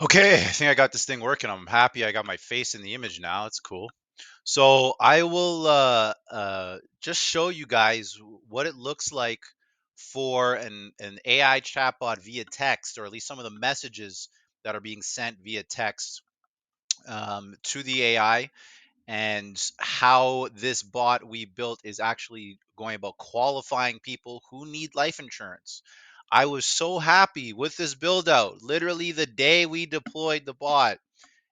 Okay, I think I got this thing working. I'm happy I got my face in the image now. It's cool. So I will just show you guys what it looks like for an AI chatbot via text, or at least some of the messages that are being sent via text to the AI, and how this bot we built is actually going about qualifying people who need life insurance. I was so happy with this build out. Literally, the day we deployed the bot,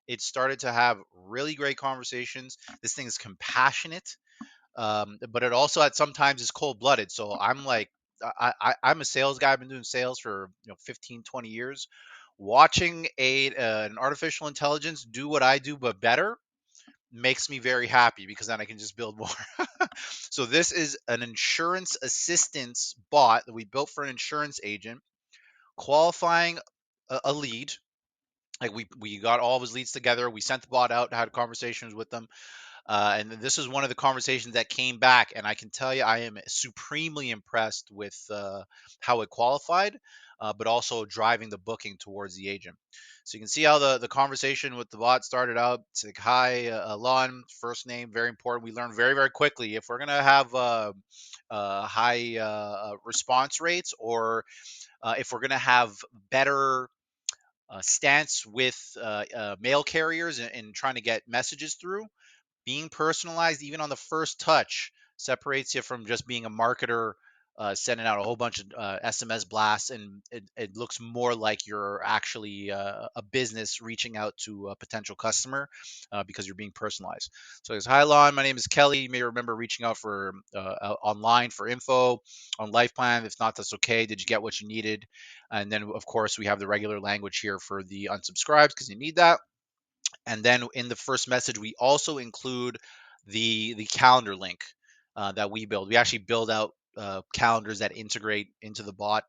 it started to have really great conversations. This thing is compassionate, but it also at sometimes is cold blooded. So I'm like, I'm a sales guy. I've been doing sales for 15, 20 years. Watching an artificial intelligence do what I do but better makes me very happy, because then I can just build more. So this is an insurance assistance bot that we built for an insurance agent, qualifying a lead. Like we got all of his leads together. We sent the bot out, had conversations with them, and this is one of the conversations that came back. And I can tell you, I am supremely impressed with how it qualified, but also driving the booking towards the agent. So you can see how the conversation with the bot started out. It's like, hi, Alon, first name, very important. We learned very, very quickly if we're going to have high response rates, or if we're going to have better stance with mail carriers and trying to get messages through. Being personalized, even on the first touch, separates you from just being a marketer sending out a whole bunch of SMS blasts, and it looks more like you're actually a business reaching out to a potential customer, because you're being personalized. So it's, hi, Lon. My name is Kelly. You may remember reaching out for online for info on Life Plan. If not, that's okay. Did you get what you needed? And then, of course, we have the regular language here for the unsubscribes, because you need that. And then in the first message, we also include the calendar link that we build. We actually build out calendars that integrate into the bot,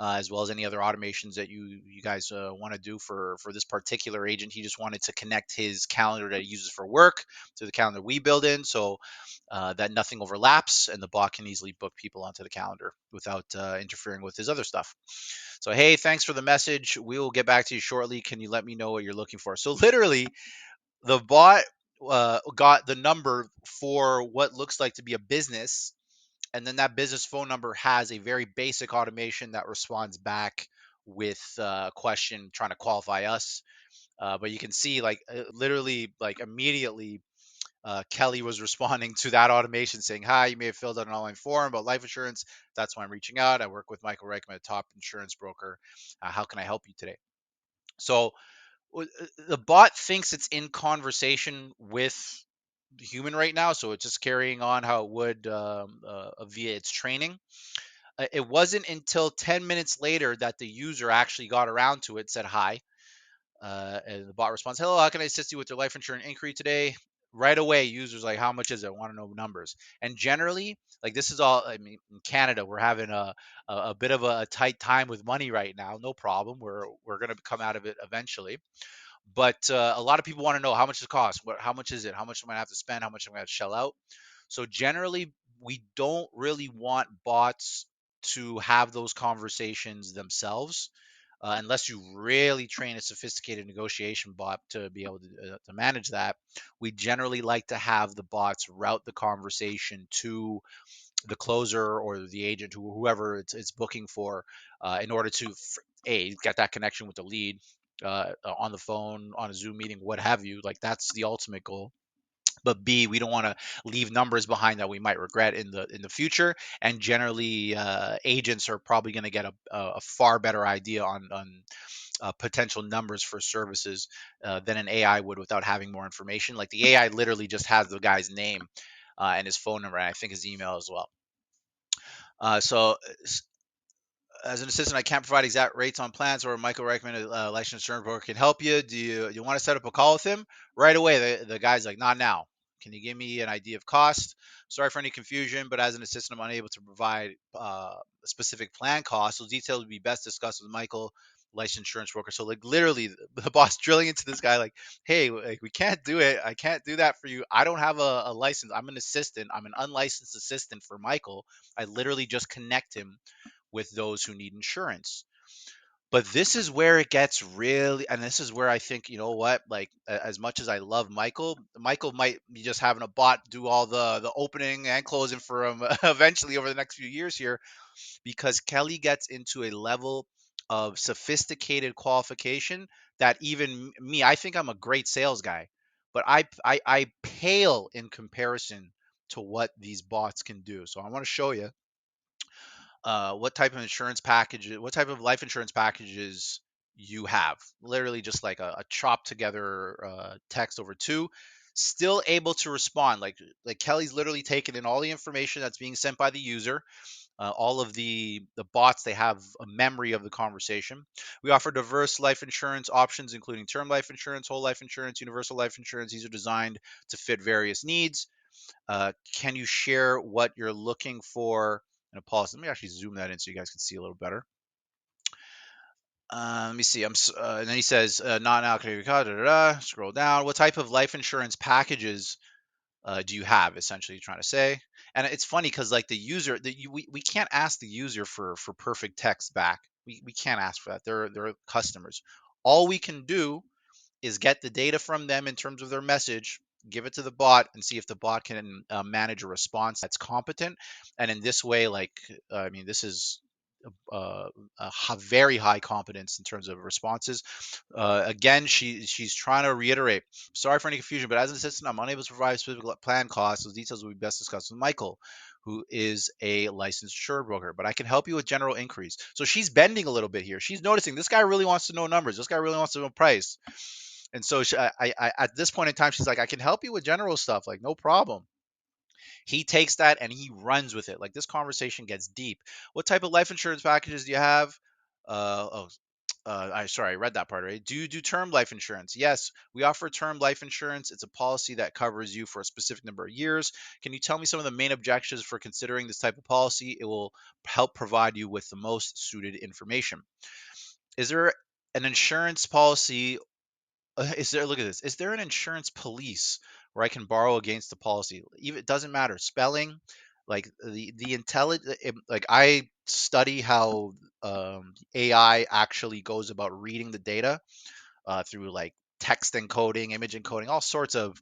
as well as any other automations that you guys want to do for this particular agent. He just wanted to connect his calendar that he uses for work to the calendar we build in, so that nothing overlaps, and the bot can easily book people onto the calendar without interfering with his other stuff. So, hey, thanks for the message. We will get back to you shortly. Can you let me know what you're looking for? So, literally, the bot got the number for what looks like to be a business, and then that business phone number has a very basic automation that responds back with a question trying to qualify us. But you can see, like, literally, like, immediately, Kelly was responding to that automation saying, hi, you may have filled out an online form about life insurance. That's why I'm reaching out. I work with Michael Reichman, a top insurance broker. How can I help you today? So the bot thinks it's in conversation with the human right now, so it's just carrying on how it would via its training. It wasn't until 10 minutes later that the user actually got around to it, said hi, and the bot responds, hello, how can I assist you with your life insurance inquiry today? Right away, users like, how much is it? I want to know numbers. And generally, like, this is all, I mean, in Canada, we're having a bit of a tight time with money right now. No problem. We're going to come out of it eventually. But a lot of people want to know, how much it costs. How much is it? How much am I going to have to spend? How much am I going to shell out? So generally, we don't really want bots to have those conversations themselves, unless you really train a sophisticated negotiation bot to be able to manage that. We generally like to have the bots route the conversation to the closer or the agent, whoever it's booking for, in order to get that connection with the lead, on the phone, on a Zoom meeting, what have you. Like, that's the ultimate goal. But B, we don't want to leave numbers behind that we might regret in the future. And generally, agents are probably going to get a far better idea on potential numbers for services than an AI would, without having more information. Like, the AI literally just has the guy's name and his phone number, and I think his email as well. So, as an assistant, I can't provide exact rates on plans, or Michael Reichman, a licensed insurance broker, can help you. Do you want to set up a call with him? Right away, the guy's like, not now. Can you give me an idea of cost? Sorry for any confusion, but as an assistant, I'm unable to provide a specific plan cost. Those details would be best discussed with Michael, licensed insurance broker. So, like, literally, the boss drilling into this guy, like, hey, like, we can't do it. I can't do that for you. I don't have a license. I'm an assistant. I'm an unlicensed assistant for Michael. I literally just connect him with those who need insurance. But this is where it gets really, and this is where I think, you know what, like as much as I love Michael, Michael might be just having a bot do all the opening and closing for him eventually over the next few years here, because Kelly gets into a level of sophisticated qualification that even me, I think I'm a great sales guy, but I pale in comparison to what these bots can do. So I want to show you what type of insurance package, what type of life insurance packages you have. Literally just like a chopped together text over two. Still able to respond. Like Kelly's literally taking in all the information that's being sent by the user. All of the bots, they have a memory of the conversation. We offer diverse life insurance options, including term life insurance, whole life insurance, universal life insurance. These are designed to fit various needs. Can you share what you're looking for in a policy? Let me actually zoom that in so you guys can see a little better. Let me see. And then he says, not allocated. Scroll down. What type of life insurance packages do you have? Essentially, trying to say. And it's funny because like the user, we can't ask the user for perfect text back. We can't ask for that. They're customers. All we can do is get the data from them in terms of their message, give it to the bot, and see if the bot can manage a response that's competent. And in this way, like, I mean, this is very high competence in terms of responses. Again, she's trying to reiterate. Sorry for any confusion, but as an assistant, I'm unable to provide specific plan costs. Those details will be best discussed with Michael, who is a licensed insured broker. But I can help you with general inquiries. So she's bending a little bit here. She's noticing this guy really wants to know numbers. This guy really wants to know price. And so at this point in time, she's like, I can help you with general stuff, like no problem. He takes that and he runs with it. Like this conversation gets deep. What type of life insurance packages do you have? Oh, I read that part right. Do you do term life insurance? Yes, we offer term life insurance. It's a policy that covers you for a specific number of years. Can you tell me some of the main objections for considering this type of policy? It will help provide you with the most suited information. Is there an insurance policy is there, look at this. Is there an insurance police where I can borrow against the policy? Even it doesn't matter. Spelling, like the intelligent, like I study how AI actually goes about reading the data through like text encoding, image encoding, all sorts of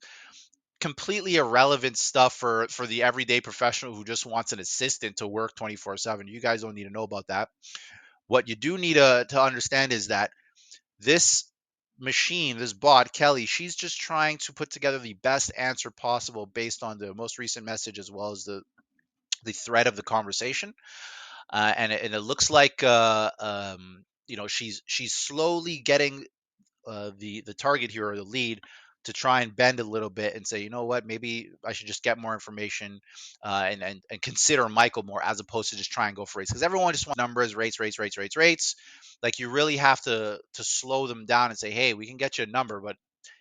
completely irrelevant stuff for the everyday professional who just wants an assistant to work 24/7. You guys don't need to know about that. What you do need to understand is that this machine, this bot, Kelly, she's just trying to put together the best answer possible based on the most recent message as well as the thread of the conversation. And it looks like she's slowly getting the target here or the lead to try and bend a little bit and say, you know what, maybe I should just get more information and consider Michael more as opposed to just try and go for rates because everyone just wants numbers, rates. Like you really have to slow them down and say, hey, we can get you a number, but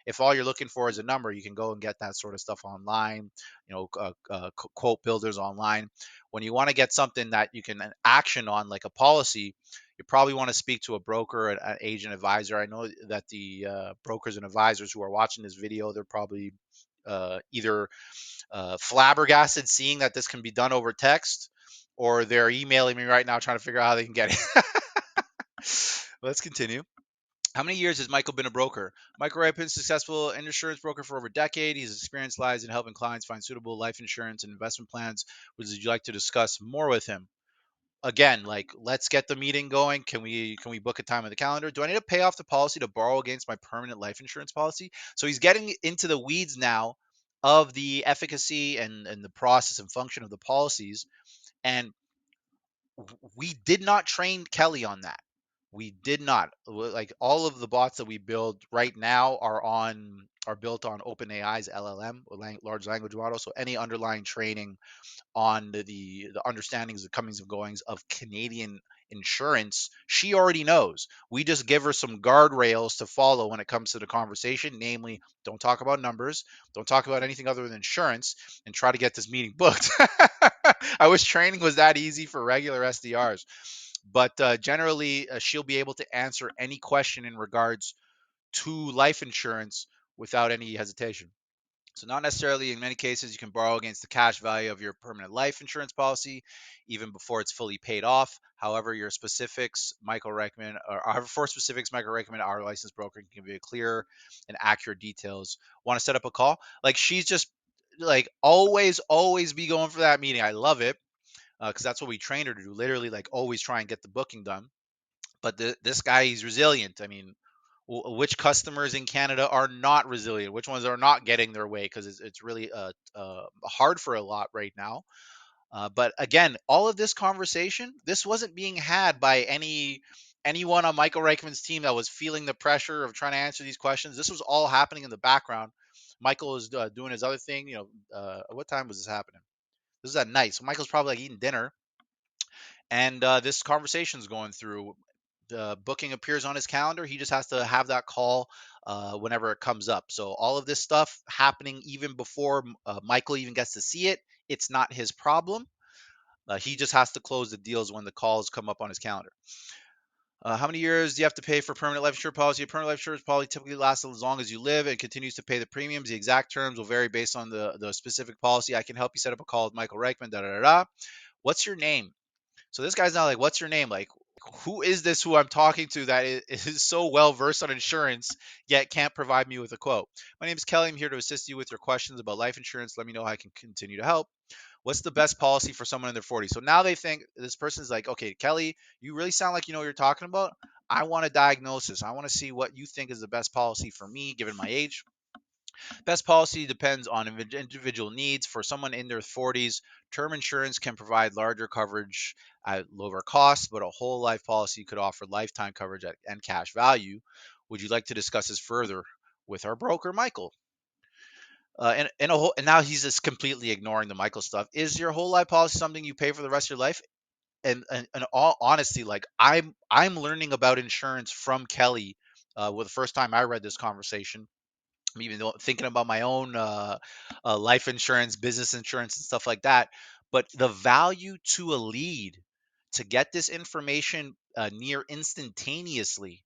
if all you're looking for is a number, you can go and get that sort of stuff online, quote builders online. When you want to get something that you can action on, like a policy, you probably want to speak to a broker, an agent, advisor. I know that the brokers and advisors who are watching this video, they're probably either flabbergasted seeing that this can be done over text, or they're emailing me right now trying to figure out how they can get it. Let's continue. How many years has Michael been a broker? Michael Wright been successful insurance broker for over a decade. His experience lies in helping clients find suitable life insurance and investment plans. Would you like to discuss more with him? Again, like let's get the meeting going. Can we book a time on the calendar? Do I need to pay off the policy to borrow against my permanent life insurance policy? So he's getting into the weeds now of the efficacy and the process and function of the policies. And we did not train Kelly on that. We did not. Like all of the bots that we build right now are built on OpenAI's LLM, large language model. So any underlying training on the understandings, the comings and goings of Canadian insurance, she already knows. We just give her some guardrails to follow when it comes to the conversation, namely, don't talk about numbers, don't talk about anything other than insurance, and try to get this meeting booked. I wish training was that easy for regular SDRs, but generally, she'll be able to answer any question in regards to life insurance without any hesitation. So not necessarily in many cases you can borrow against the cash value of your permanent life insurance policy even before it's fully paid off. However, your specifics Michael recommend or however for specifics Michael recommend our licensed broker can give you clear and accurate details. Want to set up a call? Like she's just like always be going for that meeting. I love it because that's what we trained her to do. Literally like always try and get the booking done. But this guy, he's resilient. I mean, which customers in Canada are not resilient? Which ones are not getting their way? Because it's really hard for a lot right now. But again, all of this conversation, this wasn't being had by anyone on Michael Reichman's team that was feeling the pressure of trying to answer these questions. This was all happening in the background. Michael is doing his other thing. What time was this happening? This is at night, so Michael's probably like eating dinner, and this conversation's going through. The booking appears on his calendar. He just has to have that call whenever it comes up. So all of this stuff happening even before Michael even gets to see it. It's not his problem. He just has to close the deals when the calls come up on his calendar. How many years do you have to pay for permanent life insurance policy? A permanent life insurance policy typically lasts as long as you live and continues to pay the premiums. The exact terms will vary based on the specific policy. I can help you set up a call with Michael Reichman. Da, da, da, da. What's your name? So this guy's not like, what's your name? Like, who is this who I'm talking to that is so well versed on insurance yet can't provide me with a quote? My name is Kelly. I'm here to assist you with your questions about life insurance. Let me know how I can continue to help. What's the best policy for someone in their 40s? So now they think this person's like, okay, Kelly, you really sound like you know what you're talking about. I want a diagnosis. I want to see what you think is the best policy for me given my age. Best policy depends on individual needs. For someone in their 40s, term insurance can provide larger coverage at lower costs, but a whole life policy could offer lifetime coverage and cash value. Would you like to discuss this further with our broker, Michael? And now he's just completely ignoring the Michael stuff. Is your whole life policy something you pay for the rest of your life? And all honesty, like I'm learning about insurance from Kelly. Well, the first time I read this conversation, I'm even thinking about my own life insurance, business insurance, and stuff like that. But the value to a lead to get this information near instantaneously,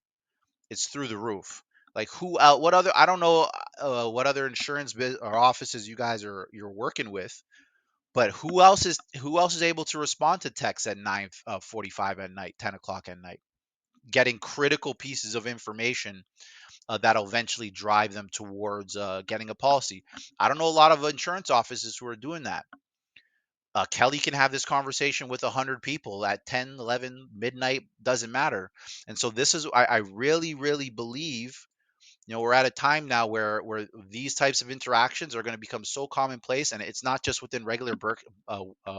it's through the roof. Like who out? What other? I don't know what other insurance or offices you guys you're working with, but who else is able to respond to texts at 9:45 at night, 10 o'clock at night, getting critical pieces of information that'll eventually drive them towards getting a policy. I don't know a lot of insurance offices who are doing that. Kelly can have this conversation with 100 people at 10, 11, midnight, doesn't matter. And so this is, I really, really believe, we're at a time now where these types of interactions are going to become so commonplace, and it's not just within regular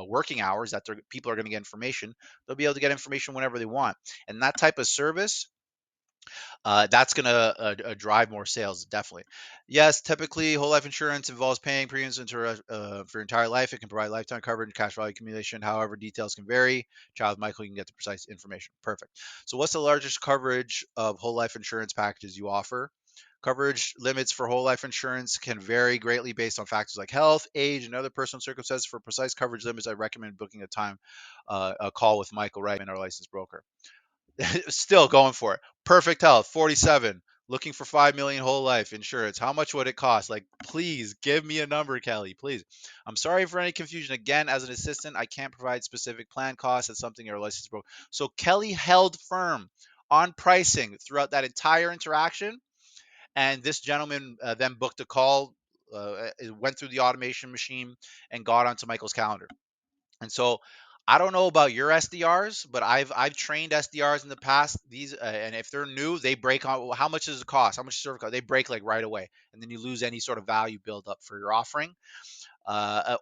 working hours that people are going to get information. They'll be able to get information whenever they want. And that type of service, that's going to drive more sales, definitely. Yes, typically whole life insurance involves paying premiums for your entire life. It can provide lifetime coverage and cash value accumulation. However, details can vary. Chat with Michael, you can get the precise information. Perfect. So what's the largest coverage of whole life insurance packages you offer? Coverage limits for whole life insurance can vary greatly based on factors like health, age, and other personal circumstances. For precise coverage limits, I recommend booking a call with Michael Reitman, our licensed broker. Still going for it. Perfect health, 47. Looking for 5 million whole life insurance. How much would it cost? Like, please give me a number, Kelly. Please. I'm sorry for any confusion. Again, as an assistant, I can't provide specific plan costs. It's something your license broke. So Kelly held firm on pricing throughout that entire interaction. And this gentleman then booked a call, went through the automation machine, and got onto Michael's calendar. And so I don't know about your SDRs, but I've trained SDRs in the past. These and if they're new, they break on how much does it cost? How much service cost? They break like right away, and then you lose any sort of value build up for your offering.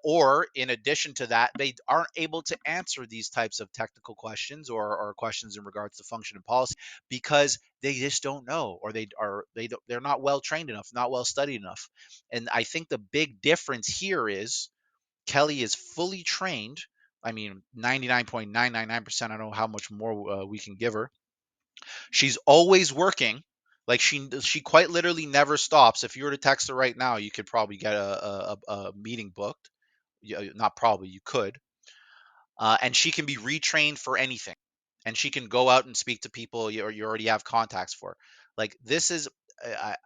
Or in addition to that, they aren't able to answer these types of technical questions or questions in regards to function and policy because they just don't know, or they're not well trained enough, not well studied enough. And I think the big difference here is Kelly is fully trained. I mean, 99.999%. I don't know how much more we can give her. She's always working. Like she quite literally never stops. If you were to text her right now, you could probably get a meeting booked. Yeah, not probably, you could. And she can be retrained for anything. And she can go out and speak to people you already have contacts for. Like this is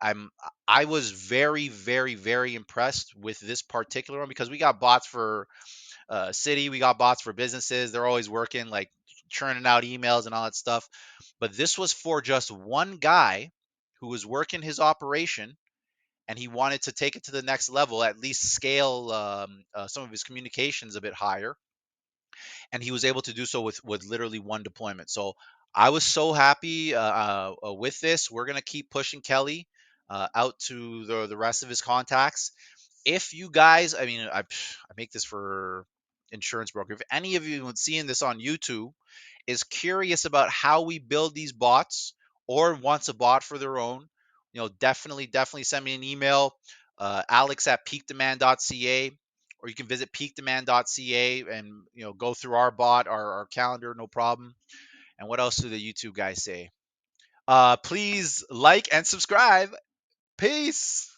I'm I was very, very, very impressed with this particular one because we got bots for city, we got bots for businesses. They're always working, like churning out emails and all that stuff. But this was for just one guy who was working his operation, and he wanted to take it to the next level, at least scale some of his communications a bit higher, and he was able to do so with literally one deployment. So I was so happy with this. We're gonna keep pushing Kelly out to the rest of his contacts. If you guys, I mean, I make this for insurance broker. If any of you seeing this on YouTube is curious about how we build these bots or wants a bot for their own, definitely send me an email, alex at peakdemand.ca, or you can visit peakdemand.ca and go through our bot, our calendar, no problem. And what else do the YouTube guys say? Please like and subscribe. Peace.